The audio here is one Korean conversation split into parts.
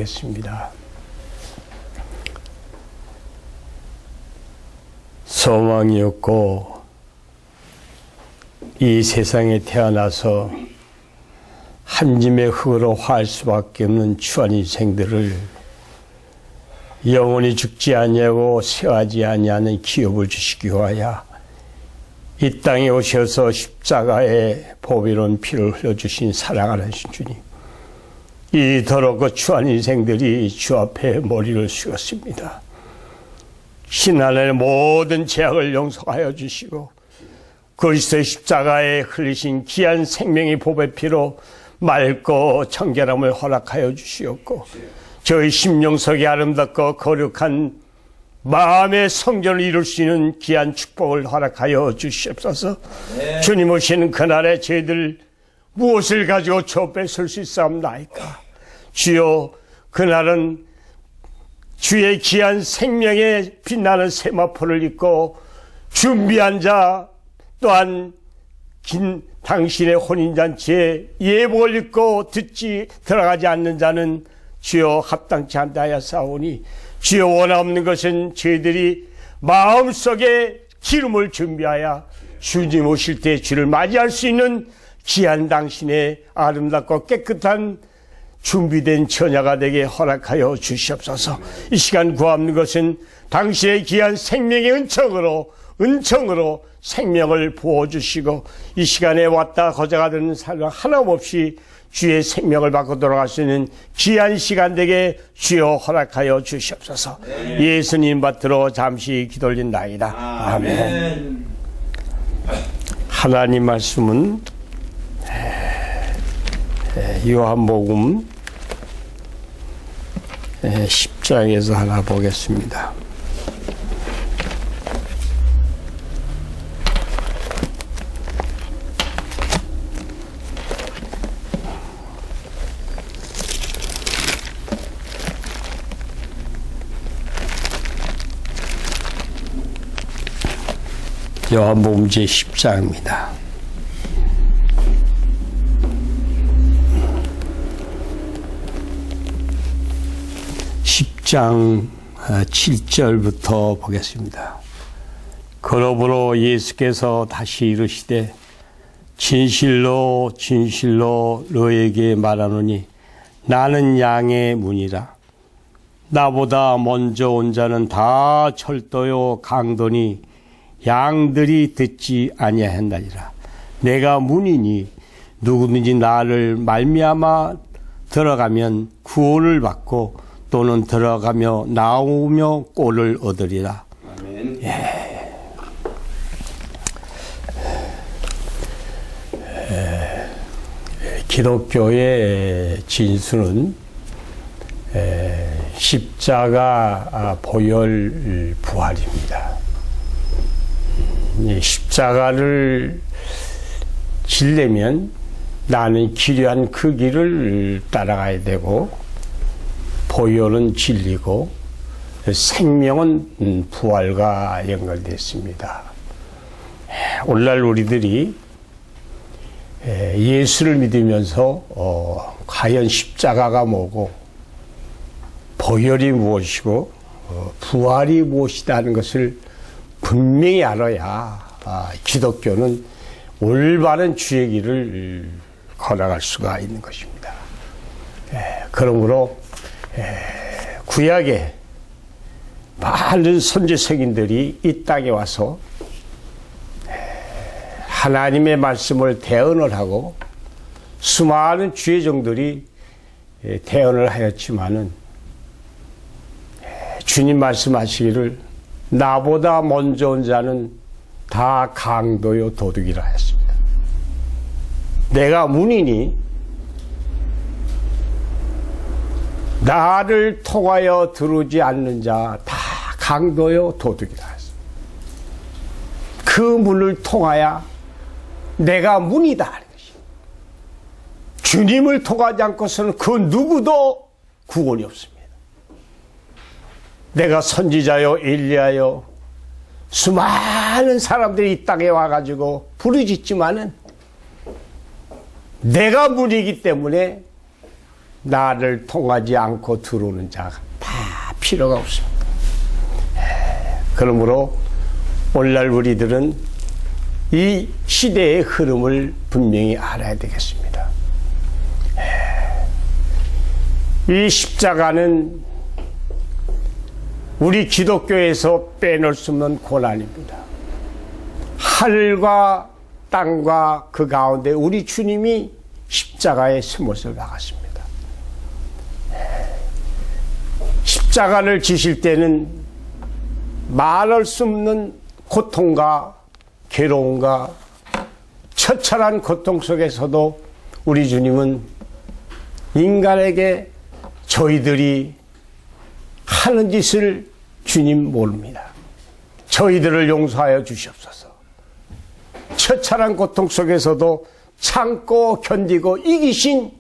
되겠습니다. 소망이 없고 이 세상에 태어나서 한 짐의 흙으로 화할 수밖에 없는 추한 인생들을 영원히 죽지 아니하고 쇠하지 아니하는 기업을 주시기 위하여 이 땅에 오셔서 십자가에 보배로운 피를 흘려주신 사랑하는 주님, 이 더럽고 추한 인생들이 주 앞에 머리를 숙였습니다. 신하의 모든 죄악을 용서하여 주시고 그리스도의 십자가에 흘리신 귀한 생명의 보배 피로 맑고 청결함을 허락하여 주시옵고 저희 심령 속에 아름답고 거룩한 마음의 성전을 이룰 수 있는 귀한 축복을 허락하여 주시옵소서. 네. 주님 오시는 그날에 저희들 무엇을 가지고 저 앞에 설 수 있사옵나이까. 주여, 그날은 주의 귀한 생명에 빛나는 세마포를 입고 준비한 자 또한 긴 당신의 혼인잔치에 예복을 입고 듣지 들어가지 않는 자는 주여 합당치 않다 하였사오니 주여, 원하옵는 것은 저희들이 마음속에 기름을 준비하여 주님 오실 때 주를 맞이할 수 있는 귀한 당신의 아름답고 깨끗한 준비된 처녀가 되게 허락하여 주시옵소서. 이 시간 구하옵는 것은 당신의 귀한 생명의 은총으로 생명을 부어주시고 이 시간에 왔다 거저가 되는 사람 하나없이 주의 생명을 받고 돌아갈 수 있는 귀한 시간 되게 주여 허락하여 주시옵소서. 네. 예수님 받들어 잠시 기도올린나이다. 아멘. 하나님 말씀은 요한복음 10장에서 하나 보겠습니다. 요한복음 제10장입니다. 10장 7절부터 보겠습니다. 그러므로 예수께서 다시 이르시되 진실로 진실로 너에게 말하노니 나는 양의 문이라. 나보다 먼저 온 자는 다 철도요 강도니 양들이 듣지 아니하였나니라. 내가 문이니 누구든지 나를 말미암아 들어가면 구원을 받고 또는 들어가며 나오며 꼴을 얻으리라. 아멘. 기독교의 진수는 십자가 보혈 부활입니다. 십자가를 지려면 나는 기려한 그 길을 따라가야 되고 보혈은 진리고 생명은 부활과 연결되어 있습니다. 오늘날 우리들이 예수를 믿으면서 과연 십자가가 뭐고 보혈이 무엇이고 부활이 무엇이다 하는 것을 분명히 알아야 기독교는 올바른 주의 길을 걸어갈 수가 있는 것입니다. 그러므로 구약에 많은 선지 성인들이 이 땅에 와서 하나님의 말씀을 대언을 하고 수많은 주의 종들이 대언을 하였지만은 주님 말씀하시기를 나보다 먼저 온 자는 다 강도요 도둑이라 했습니다. 내가 문이니 나를 통하여 들어오지 않는 자 다 강도요 도둑이라 했습니다. 그 문을 통하여 내가 문이다 하는 것입니다. 주님을 통하지 않고서는 그 누구도 구원이 없습니다. 내가 선지자요 엘리야요 수많은 사람들이 이 땅에 와가지고 부르짖지만은 내가 문이기 때문에 나를 통하지 않고 들어오는 자가 다 필요가 없습니다. 그러므로 오늘날 우리들은 이 시대의 흐름을 분명히 알아야 되겠습니다. 이 십자가는 우리 기독교에서 빼놓을 수 없는 고난입니다. 하늘과 땅과 그 가운데 우리 주님이 십자가의 스못을 박았습니다. 십자가를 지실 때는 말할 수 없는 고통과 괴로움과 처참한 고통 속에서도 우리 주님은 인간에게 저희들이 하는 짓을 주님 모릅니다. 저희들을 용서하여 주시옵소서. 처참한 고통 속에서도 참고 견디고 이기신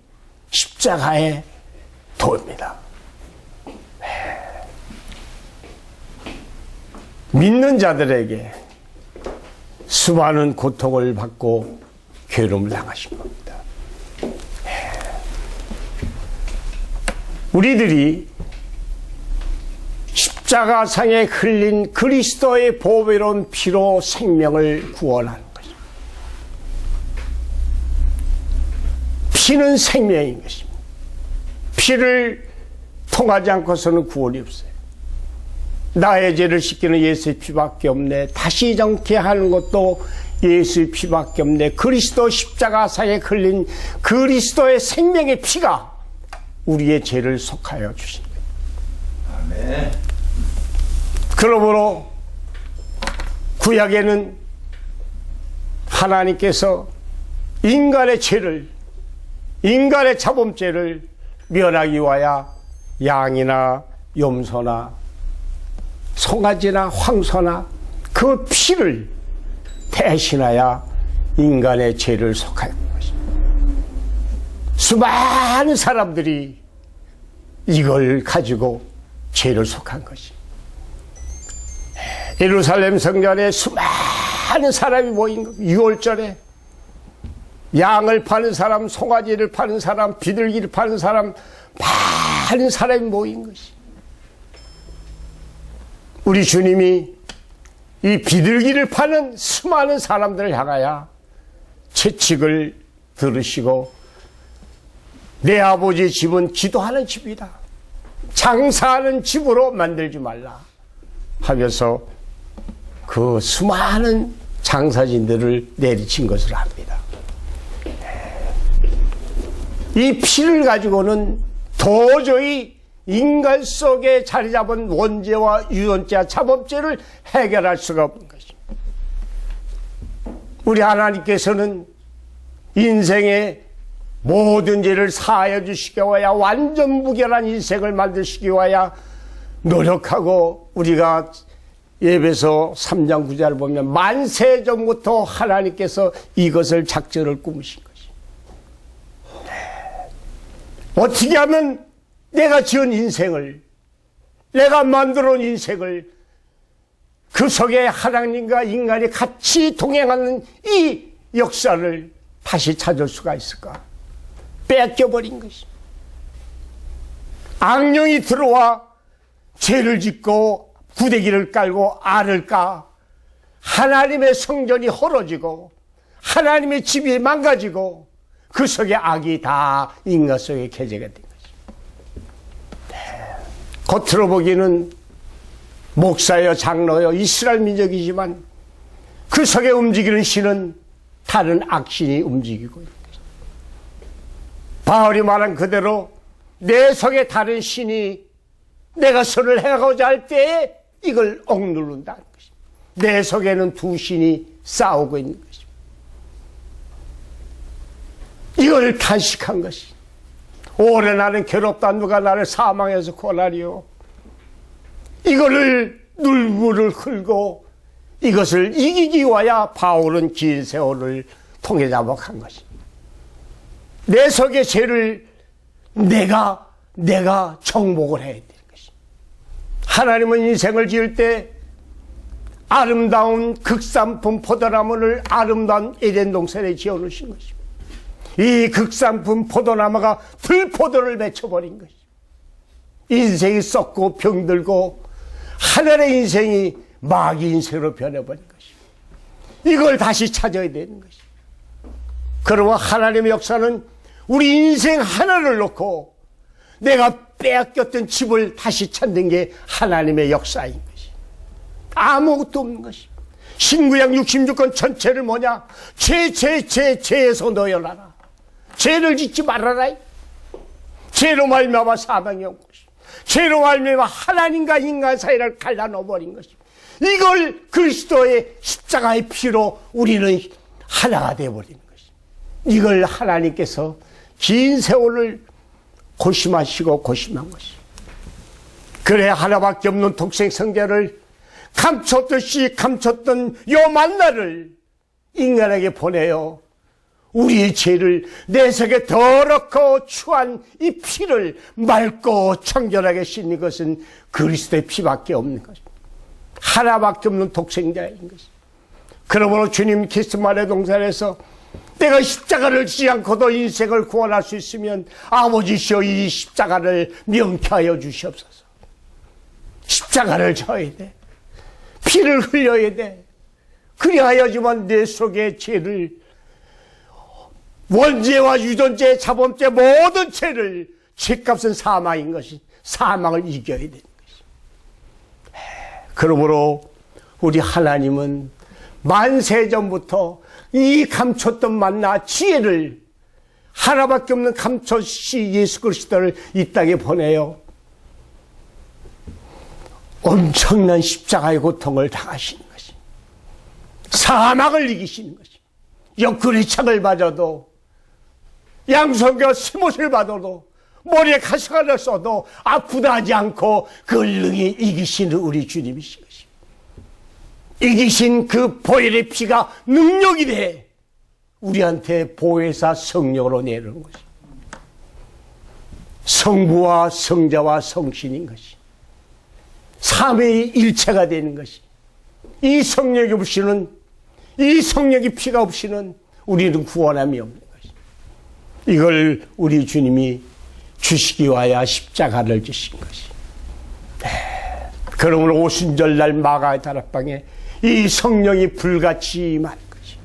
십자가의 도입니다. 믿는 자들에게 수많은 고통을 받고 괴로움을 당하신 겁니다. 우리들이 십자가상에 흘린 그리스도의 보배로운 피로 생명을 구원하는 것입니다. 피는 생명인 것입니다. 피를 통하지 않고서는 구원이 없어요. 나의 죄를 씻기는 예수의 피밖에 없네. 다시 정케하는 것도 예수의 피밖에 없네. 그리스도 십자가상에 흘린 그리스도의 생명의 피가 우리의 죄를 속하여 주신 거예요. 아멘. 그러므로 구약에는 하나님께서 인간의 죄를, 인간의 자범죄를 면하기 위하여 양이나 염소나 송아지나 황소나 그 피를 대신하여 인간의 죄를 속하는 것입니다. 수많은 사람들이 이걸 가지고 죄를 속한 것입니다. 예루살렘 성전에 수많은 사람이 모인 것, 6월절에 양을 파는 사람, 송아지를 파는 사람, 비둘기를 파는 사람, 많은 사람이 모인 것이. 우리 주님이 이 비둘기를 파는 수많은 사람들을 향하여 채찍을 들으시고 내 아버지의 집은 기도하는 집이다. 장사하는 집으로 만들지 말라 하면서 그 수많은 장사진들을 내리친 것을 합니다. 이 피를 가지고는 도저히 인간 속에 자리 잡은 원죄와 유전죄와 자범죄를 해결할 수가 없는 것입니다. 우리 하나님께서는 인생의 모든 죄를 사하여 주시기 위하여 완전 무결한 인생을 만드시기 위하여 노력하고, 우리가 에베소 3장 9절을 보면 만세 전부터 하나님께서 이것을 작전을 꾸미신 것입니다. 어떻게 하면 내가 지은 인생을, 내가 만들어 온 인생을 그 속에 하나님과 인간이 같이 동행하는 이 역사를 다시 찾을 수가 있을까? 뺏겨버린 것입니다. 악령이 들어와 죄를 짓고 구데기를 깔고 알을 까 하나님의 성전이 헐어지고 하나님의 집이 망가지고 그 속에 악이 다 인간 속에 개재가 된 것입니다. 겉으로 보기는 목사여 장로여 이스라엘 민족이지만 그 속에 움직이는 신은 다른 악신이 움직이고 있는 것입니다. 바울이 말한 그대로 내 속에 다른 신이 내가 선을 해가고자 할 때에 이걸 억누른다는 것입니다. 내 속에는 두 신이 싸우고 있는 것입니다. 이걸 탄식한 것이, 오래 나는 괴롭다 누가 나를 사망해서 구원하리요. 이거를 눈물을 흘고 이것을 이기기 위하여 바울은 긴 세월을 통해 자복한 것입니다. 내 속의 죄를 내가 정복을 해야 되는 것입니다. 하나님은 인생을 지을 때 아름다운 극산품 포도나무를 아름다운 에덴 동산에 지어놓으신 것입니다. 이 극산품 포도나무가 들포도를 맺혀버린 것입니다. 인생이 썩고 병들고 하늘의 인생이 마귀 인생으로 변해버린 것입니다. 이걸 다시 찾아야 되는 것입니다. 그러면 하나님의 역사는 우리 인생 하나를 놓고 내가 빼앗겼던 집을 다시 찾는 게 하나님의 역사인 것이. 아무것도 없는 것이. 신구약 66권 전체를 뭐냐? 죄에서 놓여라라. 죄를 짓지 말아라. 죄로 말미암아 사망이 온 것이. 죄로 말미암아 하나님과 인간 사이를 갈라놓아버린 것이. 이걸 그리스도의 십자가의 피로 우리는 하나가 되어버리는 것이. 이걸 하나님께서 긴 세월을 고심하시고 고심한 것이. 그래 하나밖에 없는 독생 성자를 감췄듯이 감췄던 요 만나를 인간에게 보내어 우리의 죄를 내 속에 더럽고 추한 이 피를 맑고 청결하게 씻는 것은 그리스도의 피밖에 없는 것입니다. 하나밖에 없는 독생자인 것입니다. 그러므로 주님 겟세마네 동산에서 내가 십자가를 지지 않고도 인생을 구원할 수 있으면 아버지시여 이 십자가를 명쾌하여 주시옵소서. 십자가를 져야 돼. 피를 흘려야 돼. 그리하여지만 내 속의 죄를, 원죄와 유전죄, 자범죄 모든 죄를, 죄값은 사망인 것이, 사망을 이겨야 되는 것이. 그러므로 우리 하나님은 만세전부터 이 감췄던 만나 지혜를, 하나밖에 없는 감초시 예수 그리스도를 이 땅에 보내요. 엄청난 십자가의 고통을 당하시는 것이, 사망을 이기시는 것이, 옆구리 창을 맞아도, 양손과 스못을 받아도, 머리에 가시관을 써도 아프다 하지 않고 그걸 능히 이기시는 우리 주님이신 것이. 이기신 그 보혈의 피가 능력이 돼 우리한테 보혜사 성령으로 내려오는 것이. 성부와 성자와 성신인 것이. 삼위일체가 되는 것이. 이 성령이 없이는, 이 성령의 피가 없이는 우리는 구원함이 없는 것이. 이걸 우리 주님이 주시기 위하여 십자가를 지신 것이. 그러므로 오순절날 마가의 다락방에 이 성령이 불같이 임하는 것이.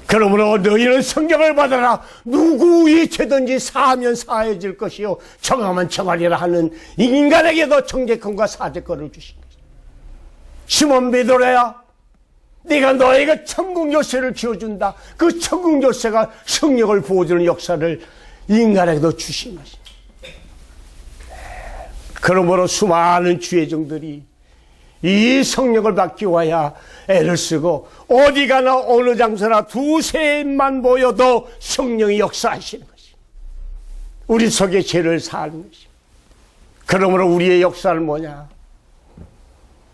그러므로 너희는 성령을 받아라. 누구의 죄든지 사하면 사해질 것이요 정하면 정하리라 하는 인간에게도 정죄권과 사죄권을 주신 것이. 시몬 베드로야, 내가 너에게 천국 열쇠를 쥐어준다. 그 천국 열쇠가 성령을 부어주는 역사를 인간에게도 주신 것이. 그러므로 수많은 주의종들이 이 성령을 받기 위하여 애를 쓰고 어디 가나 어느 장소나 두세만 모여도 성령이 역사하시는 것이. 우리 속에 죄를 사하는 것이. 그러므로 우리의 역사는 뭐냐?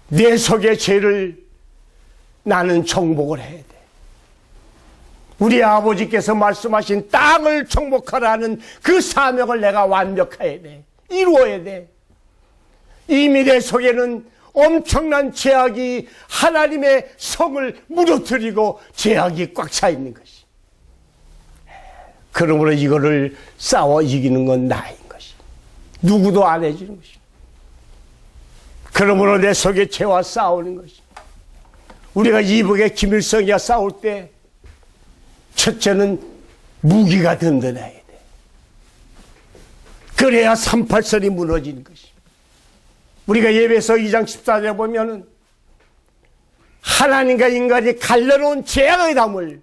내 속에 죄를 나는 정복을 해야 돼. 우리 아버지께서 말씀하신 땅을 정복하라는 그 사명을 내가 완벽해야 돼. 이루어야 돼. 이미 내 속에는 엄청난 죄악이 하나님의 성을 무너뜨리고 죄악이 꽉 차 있는 것이. 그러므로 이거를 싸워 이기는 건 나인 것이. 누구도 안 해주는 것이. 그러므로 내 속에 죄와 싸우는 것이. 우리가 이북의 김일성이와 싸울 때 첫째는 무기가 든든해야 돼. 그래야 38선이 무너지는 것이. 우리가 예배서 2장 14절에 보면은 하나님과 인간이 갈라놓은 죄악의 담을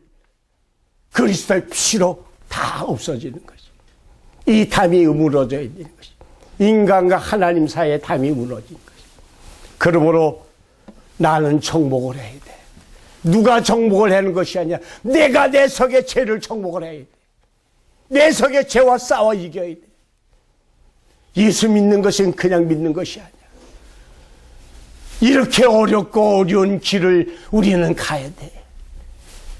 그리스도의 피로 다 없어지는 것이. 이 담이 무너져야 되는 것이. 인간과 하나님 사이의 담이 무너지는 것이. 그러므로 나는 정복을 해야 돼. 누가 정복을 하는 것이 아니야. 내가 내 속의 죄를 정복을 해야 돼. 내 속의 죄와 싸워 이겨야 돼. 예수 믿는 것은 그냥 믿는 것이 아니야. 이렇게 어렵고 어려운 길을 우리는 가야 돼.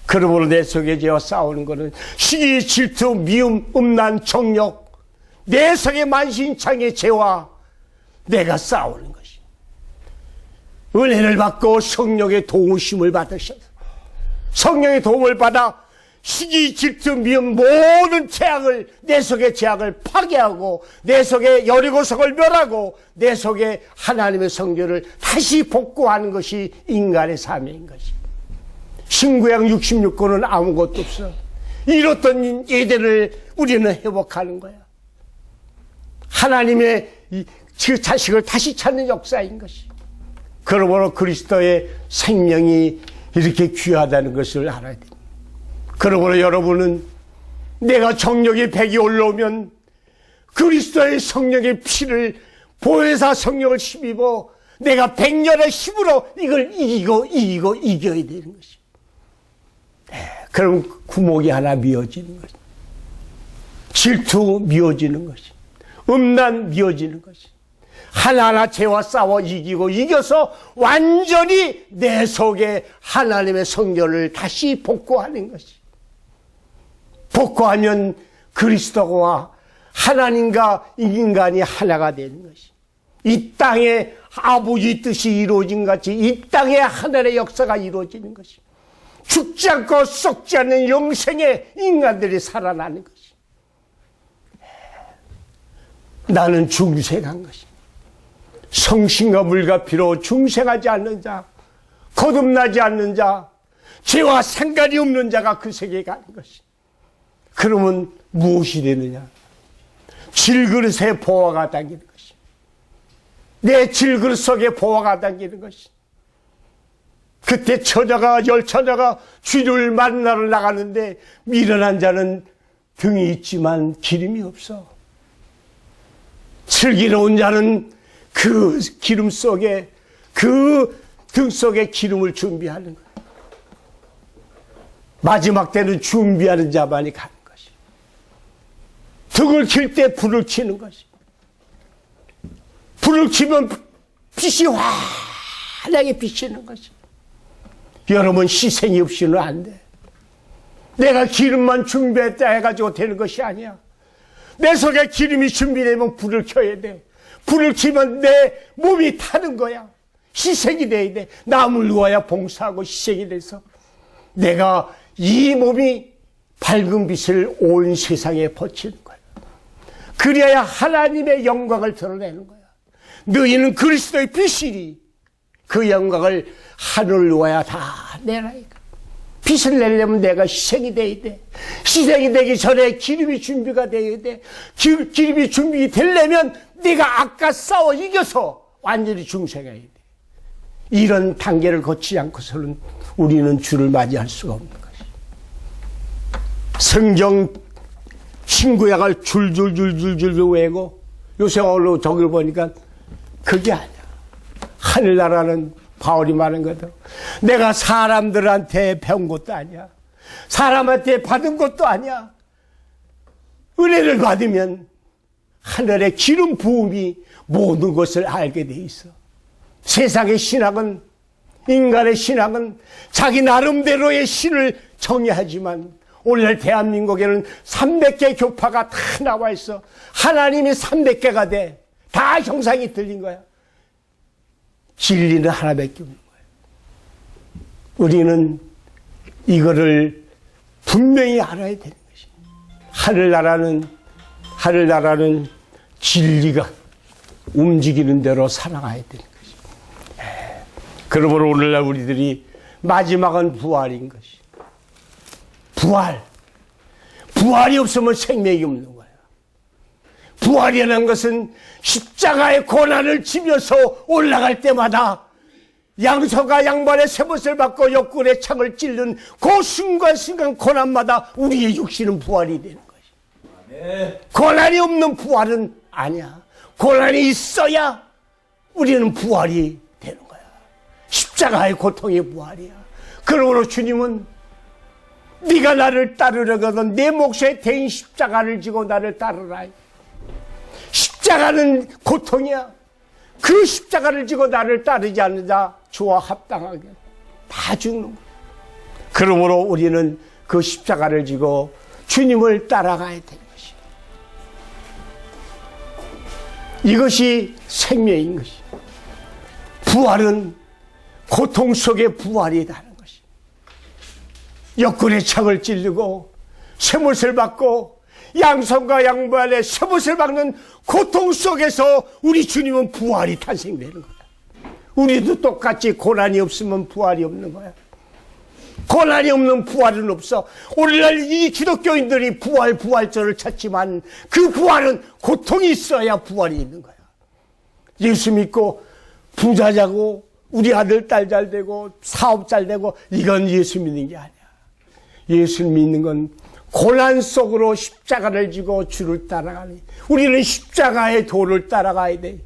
그러므로 내 속의 죄와 싸우는 것은 시기, 질투, 미움, 음란, 정욕, 내 속의 만신창의 죄와 내가 싸우는 것이. 은혜를 받고 성령의 도우심을 받으셔서 성령의 도움을 받아 시기, 질투, 미움 모든 죄악을, 내 속의 죄악을 파괴하고 내 속의 여리고성을 멸하고 내 속에 하나님의 성결을 다시 복구하는 것이 인간의 삶인 것이. 신구약 66권은 아무것도 없어. 잃었던 예대를 우리는 회복하는 거야. 하나님의 그 자식을 다시 찾는 역사인 것이. 그러므로 그리스도의 생명이 이렇게 귀하다는 것을 알아야 됩니다. 그러므로 여러분은 내가 정력이 100이 올라오면 그리스도의 성령의 피를 보혜사 성령을 힘입어 내가 100년의 힘으로 이걸 이겨야 되는 것이. 그럼 구목이 하나 미어지는 것이. 질투 미어지는 것이. 음란 미어지는 것이. 하나하나 죄와 싸워 이겨서 완전히 내 속에 하나님의 성결을 다시 복구하는 것이. 복구하면 그리스도와 하나님과 인간이 하나가 되는 것이. 이 땅에 아버지 뜻이 이루어진 같이 이 땅에 하늘의 역사가 이루어지는 것이. 죽지 않고 썩지 않는 영생의 인간들이 살아나는 것이. 나는 중생한 것이. 성신과 물과 피로 중생하지 않는 자, 거듭나지 않는 자, 죄와 상관이 없는 자가 그 세계에 가는 것이. 그러면 무엇이 되느냐? 질그릇에 보화가 담기는 것이. 내 질그릇 속에 보화가 담기는 것이. 그때 열처자가 주를 만나러 나가는데 미련한 자는 등이 있지만 기름이 없어. 슬기로운 자는 그 기름 속에, 그 등 속에 기름을 준비하는 거예요. 마지막 때는 준비하는 자만이 가는 것이. 등을 킬 때 불을 켜는 것이. 불을 켜면 빛이 환하게 비치는 것이. 여러분, 희생이 없이는 안 돼. 내가 기름만 준비했다 해가지고 되는 것이 아니야. 내 속에 기름이 준비되면 불을 켜야 돼. 불을 켜면 내 몸이 타는 거야. 희생이 돼야 돼. 남을 위하여 봉사하고 희생이 돼서 내가 이 몸이 밝은 빛을 온 세상에 버치는 거야. 그래야 하나님의 영광을 드러내는 거야. 너희는 그리스도의 빛이니 그 영광을 하늘을 위하여 다 내라. 빛을 내려면 내가 희생이 돼야 돼. 희생이 되기 전에 기름이 준비가 돼야 돼. 기름이 준비되려면 네가 아까 싸워 이겨서 완전히 중생해야 돼. 이런 단계를 거치지 않고서는 우리는 주를 맞이할 수가 없는 것이. 성경 신구약을 줄줄줄줄줄 외고 요새 어느 저기를 보니까 그게 아니야. 하늘나라는 바울이 말한 거다. 내가 사람들한테 배운 것도 아니야. 사람한테 받은 것도 아니야. 은혜를 받으면 하늘의 기름 부음이 모든 것을 알게 돼 있어. 세상의 신학은, 인간의 신학은 자기 나름대로의 신을 정의하지만 오늘날 대한민국에는 300개 교파가 다 나와 있어. 하나님이 300개가 돼. 다 형상이 들린 거야. 진리는 하나밖에 없는 거예요. 우리는 이거를 분명히 알아야 되는 것이. 하늘나라는 진리가 움직이는 대로 살아가야 되는 것이. 그러므로 오늘날 우리들이 마지막은 부활인 것이. 부활이 없으면 생명이 없는 거야. 부활이라는 것은 십자가의 고난을 지면서 올라갈 때마다 양서가 양발의 세못을 받고 옆구리에 창을 찔른 그 순간순간 고난마다 우리의 육신은 부활이 되는 것이. 고난이 없는 부활은 아니야. 고난이 있어야 우리는 부활이 되는 거야. 십자가의 고통의 부활이야. 그러므로 주님은 네가 나를 따르려거든 내 몫에 대인 십자가를 지고 나를 따르라. 십자가는 고통이야. 그 십자가를 지고 나를 따르지 않는 자 주와 합당하게 다 죽는 거야. 그러므로 우리는 그 십자가를 지고 주님을 따라가야 되는 것이야. 이것이 생명인 것이야. 부활은 고통 속에 부활이 나는 것이. 역군의 창을 찔르고 쇠못을 받고 양손과 양부 안에 쇠못을 박는 고통 속에서 우리 주님은 부활이 탄생되는 거야. 우리도 똑같이 고난이 없으면 부활이 없는 거야. 고난이 없는 부활은 없어. 오늘날 이 기독교인들이 부활절을 찾지만 그 부활은 고통이 있어야 부활이 있는 거야. 예수 믿고 부자 되고 우리 아들 딸 잘 되고 사업 잘 되고 이건 예수 믿는 게 아니야. 예수 믿는 건 고난 속으로 십자가를 지고 주를 따라가니 우리는 십자가의 도를 따라가야 돼.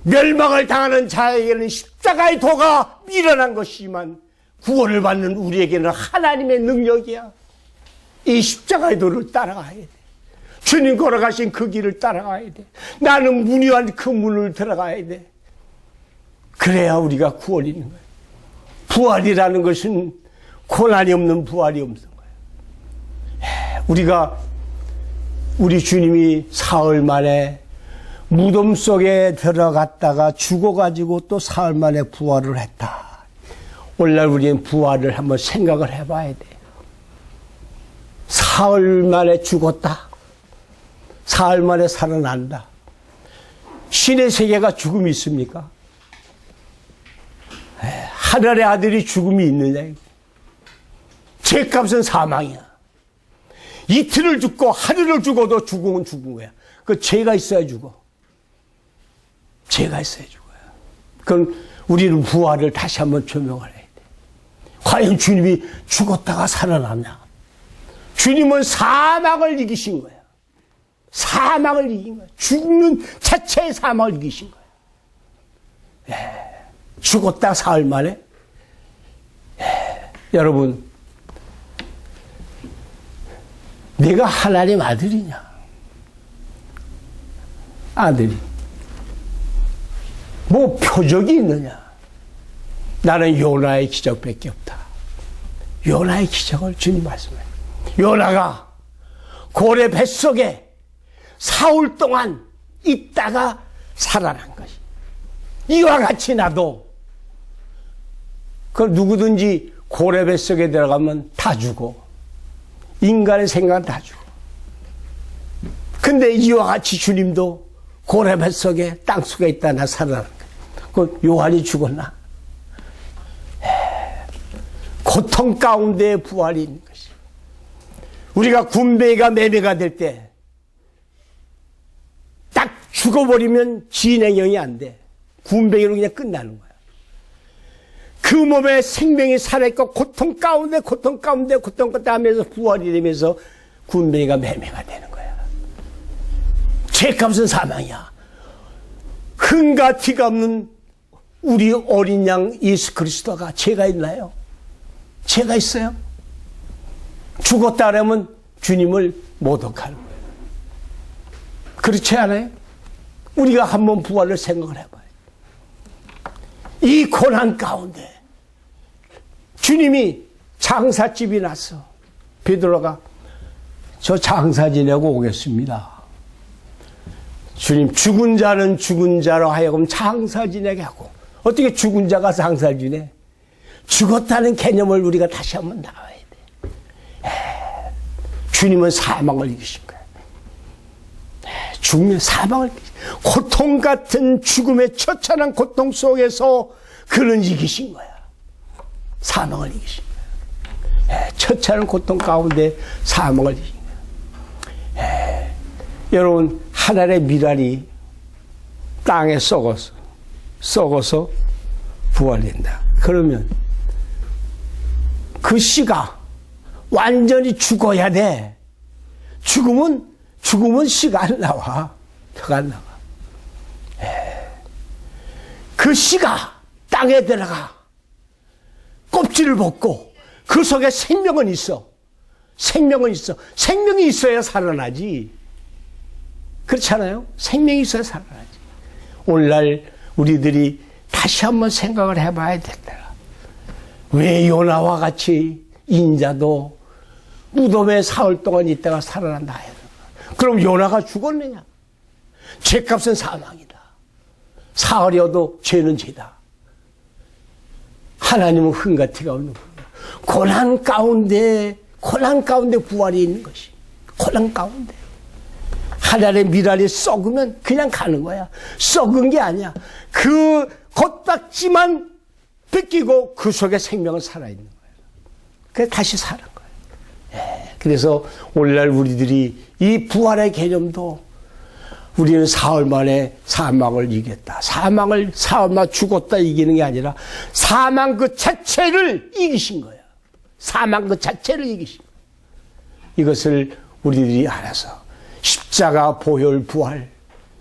멸망을 당하는 자에게는 십자가의 도가 미련한 것이지만 구원을 받는 우리에게는 하나님의 능력이야. 이 십자가의 도를 따라가야 돼. 주님 걸어가신 그 길을 따라가야 돼. 나는 문의한 그 문을 들어가야 돼. 그래야 우리가 구원이 있는 거야. 부활이라는 것은 고난이 없는 부활이 없는 거야. 우리 주님이 사흘 만에 무덤 속에 들어갔다가 죽어가지고 또 사흘 만에 부활을 했다. 오늘날 우리는 부활을 한번 생각을 해봐야 돼. 사흘 만에 죽었다. 사흘 만에 살아난다. 신의 세계가 죽음이 있습니까? 하늘의 아들이 죽음이 있느냐? 죄값은 사망이야. 이틀을 죽고 하루를 죽어도 죽음은 죽은 거야. 그 죄가 있어야 죽어. 죄가 있어야 죽어요. 그럼 우리는 부활을 다시 한번 조명을 해야 돼. 과연 주님이 죽었다가 살아났냐? 주님은 사망을 이기신 거야. 사망을 이긴 거야. 죽는 자체의 사망을 이기신 거야. 죽었다 사흘 만에. 여러분, 내가 하나님 아들이냐? 아들이. 뭐 표적이 있느냐? 나는 요나의 기적밖에 없다. 요나의 기적을 주님 말씀해요. 요나가 고래 뱃속에 사흘 동안 있다가 살아난 것이. 이와 같이 나도 그 누구든지 고래 뱃속에 들어가면 다 죽어. 인간의 생각은 다 죽어. 근데 이와 같이 주님도 고래 뱃속에 땅속에 있다가 살아난 거야. 그 요한이 죽었나? 고통 가운데 부활이 있는 것이. 우리가 군뱅이가 매매가 될 때 딱 죽어버리면 진행형이 안 돼. 군뱅이로 그냥 끝나는 거야. 그 몸에 생명이 살아있고 고통 가운데 하면서 부활이 되면서 군뱅이가 매매가 되는 거야. 죄값은 사망이야. 흥과 티가 없는 우리 어린 양 예수 그리스도가 죄가 있나요? 죄가 있어요? 죽었다 그러면 주님을 모독하는 거예요. 그렇지 않아요? 우리가 한번 부활을 생각을 해봐요. 이 고난 가운데 주님이 장사집이 났어. 베드로가 저 장사 지내고 오겠습니다. 주님, 죽은 자는 죽은 자로 하여금 장사 지내게 하고. 어떻게 죽은 자가 장사 지내? 죽었다는 개념을 우리가 다시 한번 나와야 돼. 주님은 사망을 이기신 거야. 죽으면 사망을 이기신 거야. 고통 같은 죽음의 처참한 고통 속에서 그는 이기신 거야. 사망을 이기신 거야. 처참한 고통 가운데 사망을 이긴 거야. 여러분, 하늘의 미랄이 땅에 썩어서 부활된다. 그러면 그 씨가 완전히 죽어야 돼. 죽으면 씨가 안 나와. 혀가 안 나와. 그 씨가 땅에 들어가 껍질을 벗고 그 속에 생명은 있어. 생명이 있어야 살아나지. 그렇잖아요? 생명이 있어야 살아나지. 오늘날 우리들이 다시 한번 생각을 해봐야 된다. 왜 요나와 같이 인자도 무덤에 사흘 동안 있다가 살아난다 해야 되나? 그럼 요나가 죽었느냐? 죄값은 사망이다. 사흘이어도 죄는 죄다. 하나님은 흥같이가 없는 거예요. 고난 가운데 부활이 있는 것이. 고난 가운데. 하늘의 미랄이 썩으면 그냥 가는 거야. 썩은 게 아니야. 그 겉딱지만 벗기고 그 속에 생명은 살아있는 거예요. 그래서 다시 사는 거예요. 그래서 오늘날 우리들이 이 부활의 개념도 우리는 사흘 만에 사망을 이겼다. 사흘 만에 죽었다 이기는 게 아니라 사망 그 자체를 이기신 거야. 사망 그 자체를 이기신 거야. 이것을 우리들이 알아서 십자가 보혈 부활,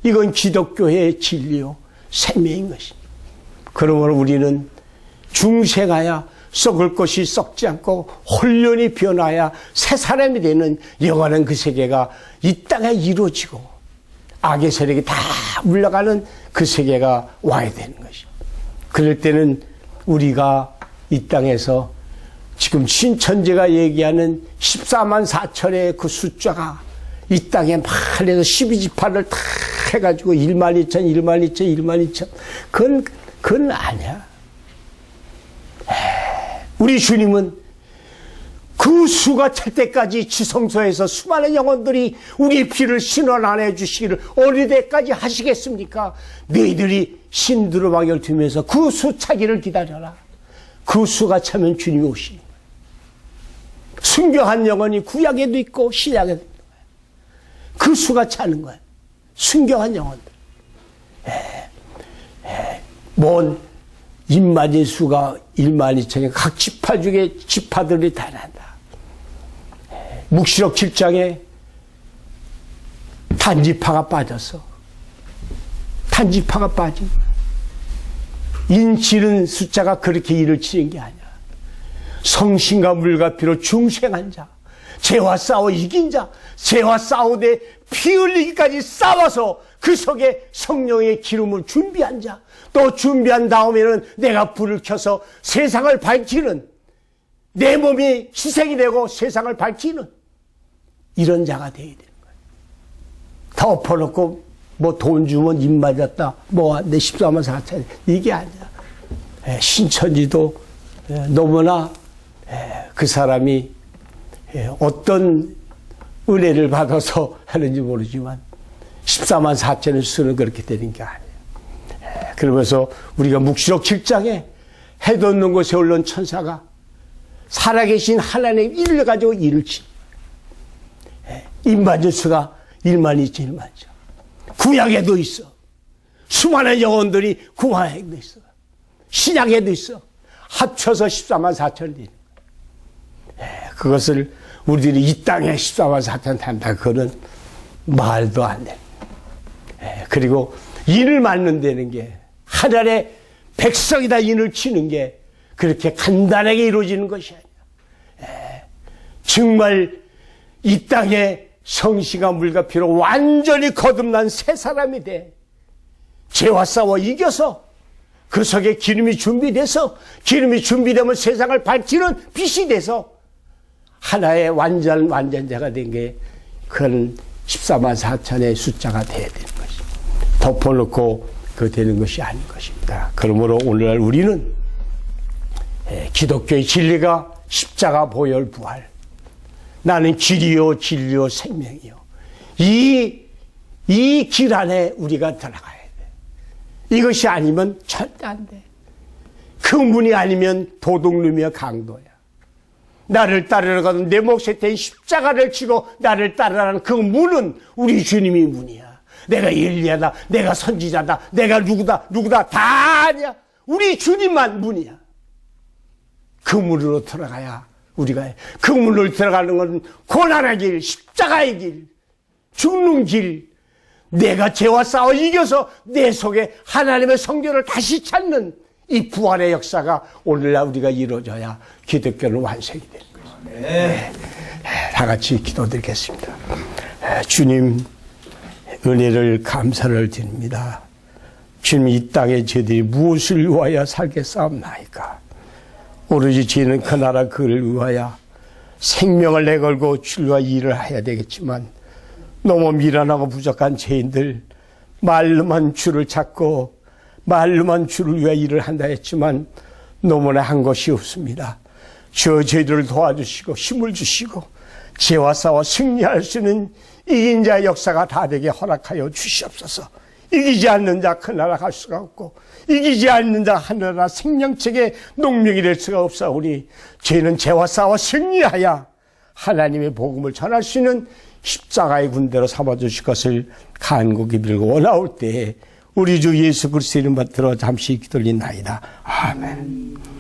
이건 기독교의 진리요 생명인 것입니다. 그러므로 우리는 중생하여 썩을 것이 썩지 않고 혼련이 변하여 새 사람이 되는 영원한 그 세계가 이 땅에 이루어지고 악의 세력이 다 물러가는 그 세계가 와야 되는 것입니다. 그럴 때는 우리가 이 땅에서 지금 신천지가 얘기하는 14만 4천의 그 숫자가 이 땅에 막 해서 12지파를 다 해가지고 1만 2천, 1만 2천, 1만 2천. 그건 아니야. 우리 주님은 그 수가 찰 때까지 지성소에서 수많은 영혼들이 우리의 피를 신원 안 해주시기를 어느 때까지 하시겠습니까? 너희들이 신두루마기를 두면서 그 수 차기를 기다려라. 그 수가 차면 주님이 오시니. 순교한 영혼이 구약에도 있고 신약에도 있는 거예요. 그 수가 차는 거예요. 순교한 영혼들. 뭔 입맞은 수가 1만 2천이 각 지파 중에 지파들이 다 난다. 묵시록 7장에 단지파가 빠졌어. 단지파가 빠진 거야. 인치는 숫자가 그렇게 일을 치는 게 아니야. 성신과 물과 피로 중생한 자, 죄와 싸워 이긴 자, 죄와 싸우되 피 흘리기까지 싸워서 그 속에 성령의 기름을 준비한 자, 또 준비한 다음에는 내가 불을 켜서 세상을 밝히는, 내 몸이 희생이 되고 세상을 밝히는 이런 자가 되어야 되는 거예요. 덮어놓고 뭐 돈 주면 입 맞았다, 뭐 내 14만 4천 이게 아니야. 신천지도 너무나 그 사람이 어떤 은혜를 받아서 하는지 모르지만 14만 4천을 쓰는 그렇게 되는 게 아니에요. 그러면서 우리가 묵시록 7장에 해도 없는 곳에 올라온 천사가 살아계신 하나님의 일을 가지고 일을 치. 입맞은 수가 1만 2천, 1만 2천. 구약에도 있어. 수많은 영혼들이 구약에도 있어. 신약에도 있어. 합쳐서 14만 4천이 되는 거야. 그것을 우리들이 이 땅에 14만 4천 탄다. 그거는 말도 안 돼. 그리고 인을 맞는다는 게 하늘의 백성이다 인을 치는 게 그렇게 간단하게 이루어지는 것이 아니야. 정말 이 땅에 성신과 물과 피로 완전히 거듭난 새 사람이 돼. 죄와 싸워 이겨서 그 속에 기름이 준비돼서 기름이 준비되면 세상을 밝히는 빛이 돼서 하나의 완전자가 된 게 그런 14만 4천의 숫자가 돼야 되는 것이. 덮어놓고 그 되는 것이 아닌 것입니다. 그러므로 오늘날 우리는 기독교의 진리가 십자가 보혈 부활. 나는 길이요 진리요 생명이요. 이 길 안에 우리가 들어가야 돼. 이것이 아니면 절대 안 돼. 그 문이 아니면 도둑놈이여 강도야. 나를 따르려거든 내 몫에 대한 십자가를 지고 나를 따르라는 그 문은 우리 주님이 문이야. 내가 엘리야다, 내가 선지자다, 내가 누구다 다 아니야. 우리 주님만 문이야. 그 문으로 들어가야 우리가 해. 그 문으로 들어가는 것은 고난의 길, 십자가의 길, 죽는 길, 내가 죄와 싸워 이겨서 내 속에 하나님의 성전을 다시 찾는 이 부활의 역사가 오늘날 우리가 이루어져야 기독교는 완성이 되는 것입니다. 네. 다 같이 기도드리겠습니다. 주님 은혜를 감사를 드립니다. 주님 이 땅에 저희들이 무엇을 위하여 살겠사옵나이까. 오로지 저희는 그 나라 그를 위하여 생명을 내걸고 주와 일을 해야 되겠지만 너무 미련하고 부족한 죄인들 말로만 주를 찾고 말로만 주를 위하여 일을 한다 했지만 너무나 한 것이 없습니다. 주여 저희들을 도와주시고 힘을 주시고 죄와 싸워 승리할 수 있는 이긴 자의 역사가 다 되게 허락하여 주시옵소서. 이기지 않는 자 그 나라 갈 수가 없고 이기지 않는 자 하늘나라 생명책의 농명이 될 수가 없사오니 저희는 죄와 싸워 승리하여 하나님의 복음을 전할 수 있는 십자가의 군대로 삼아주실 것을 간곡히 빌고 원하올 때에 우리 주 예수 그리스도 이름 받들어 잠시 기도리나이다. 아멘.